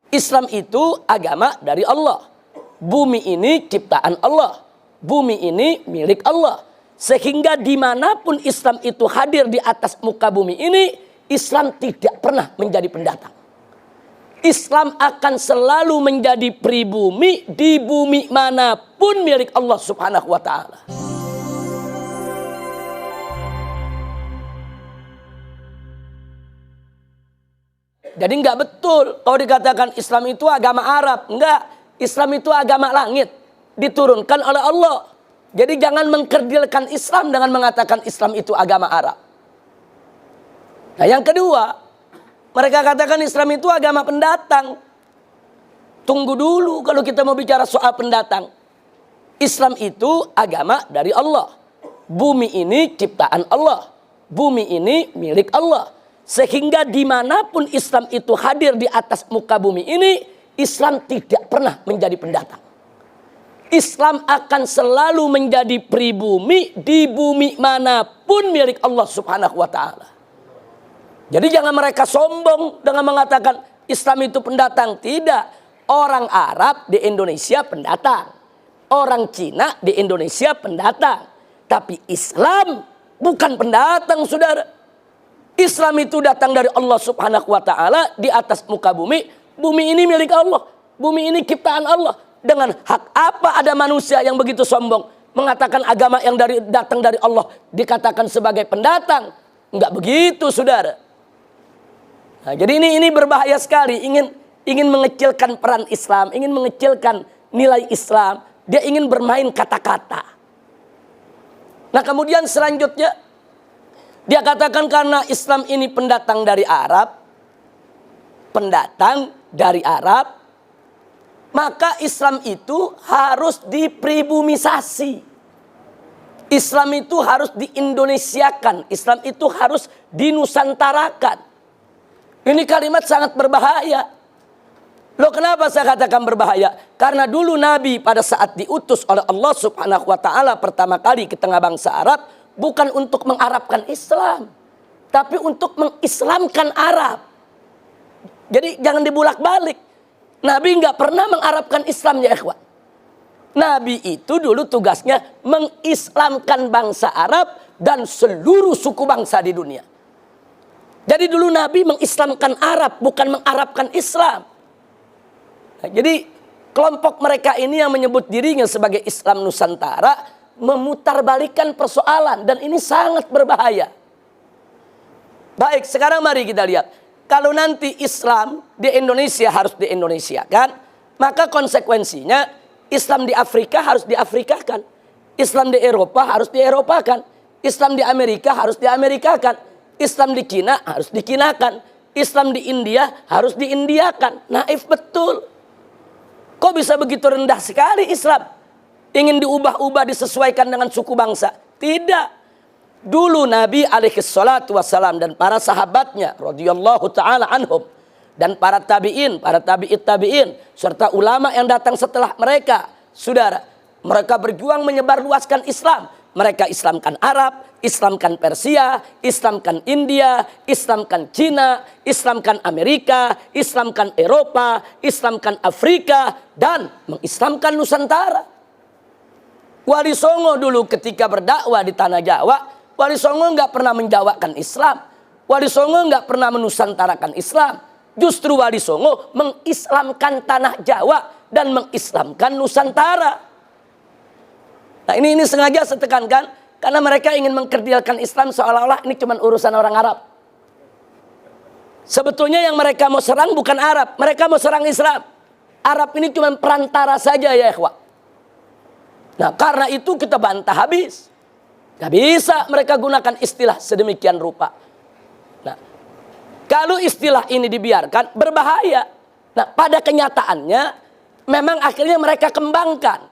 Islam itu agama dari Allah. Bumi ini ciptaan Allah. Bumi ini milik Allah. Sehingga dimanapun Islam itu hadir di atas muka bumi ini, Islam tidak pernah menjadi pendatang. Islam akan selalu menjadi pribumi di bumi manapun milik Allah Subhanahu wa ta'ala. Jadi nggak betul kalau dikatakan Islam itu agama Arab. Enggak, Islam itu agama langit, diturunkan oleh Allah. Jadi jangan mengkerdilkan Islam dengan mengatakan Islam itu agama Arab. Nah yang kedua, mereka katakan Islam itu agama pendatang. Tunggu dulu kalau kita mau bicara soal pendatang. Islam itu agama dari Allah. Bumi ini ciptaan Allah. Bumi ini milik Allah. Sehingga dimanapun Islam itu hadir di atas muka bumi ini, Islam tidak pernah menjadi pendatang. Islam akan selalu menjadi pribumi di bumi manapun milik Allah Subhanahu wa ta'ala. Jadi jangan mereka sombong dengan mengatakan Islam itu pendatang. Tidak. Orang Arab di Indonesia pendatang. Orang Cina di Indonesia pendatang. Tapi Islam bukan pendatang, saudara. Islam itu datang dari Allah Subhanahu wa ta'ala di atas muka bumi. Bumi ini milik Allah. Bumi ini ciptaan Allah. Dengan hak apa ada manusia yang begitu sombong mengatakan agama yang datang dari Allah dikatakan sebagai pendatang? Enggak begitu, saudara. Nah, jadi ini berbahaya sekali. Ingin mengecilkan peran Islam, ingin mengecilkan nilai Islam. Dia ingin bermain kata-kata. Nah, kemudian selanjutnya dia katakan karena Islam ini pendatang dari Arab, maka Islam itu harus dipribumisasi. Islam itu harus diindonesiakan. Islam itu harus dinusantarakan. Ini kalimat sangat berbahaya. Loh, kenapa saya katakan berbahaya? Karena dulu Nabi pada saat diutus oleh Allah Subhanahu wa ta'ala pertama kali ke tengah bangsa Arab, bukan untuk mengarabkan Islam, tapi untuk mengislamkan Arab. Jadi jangan dibulak-balik. Nabi nggak pernah mengarabkan Islam, ya ikhwan. Nabi itu dulu tugasnya mengislamkan bangsa Arab dan seluruh suku bangsa di dunia. Jadi dulu Nabi mengislamkan Arab, bukan mengarabkan Islam. Nah, jadi kelompok mereka ini yang menyebut dirinya sebagai Islam Nusantara memutarbalikkan persoalan, dan ini sangat berbahaya. Baik, sekarang mari kita lihat. Kalau nanti Islam di Indonesia harus di-Indonesiakan, maka konsekuensinya Islam di Afrika harus di-Afrikakan. Islam di Eropa harus di-Eropakan. Islam di Amerika harus di-Amerikakan. Islam di Cina harus di-Kinakan. Islam di India harus di-Indiakan. Naif betul. Kok bisa begitu rendah sekali Islam? Ingin diubah-ubah, disesuaikan dengan suku bangsa? Tidak. Dulu Nabi alaihi salatu wassalam dan para sahabatnya radhiyallahu ta'ala anhum, dan para tabi'in, para tabi'it tabi'in, serta ulama yang datang setelah mereka, saudara, mereka berjuang menyebarluaskan Islam. Mereka Islamkan Arab, Islamkan Persia, Islamkan India, Islamkan Cina, Islamkan Amerika, Islamkan Eropa, Islamkan Afrika, dan mengislamkan Nusantara. Wali Songo dulu ketika berdakwah di tanah Jawa, Wali Songo nggak pernah menjawakan Islam. Wali Songo nggak pernah menusantarakan Islam. Justru Wali Songo mengislamkan tanah Jawa dan mengislamkan Nusantara. Nah ini sengaja saya tekankan karena mereka ingin mengkerdilkan Islam seolah-olah ini cuma urusan orang Arab. Sebetulnya yang mereka mau serang bukan Arab, mereka mau serang Islam. Arab ini cuma perantara saja, ya ikhwah. Nah karena itu kita bantah habis. Gak bisa mereka gunakan istilah sedemikian rupa. Nah, kalau istilah ini dibiarkan berbahaya. Nah, pada kenyataannya memang akhirnya mereka kembangkan.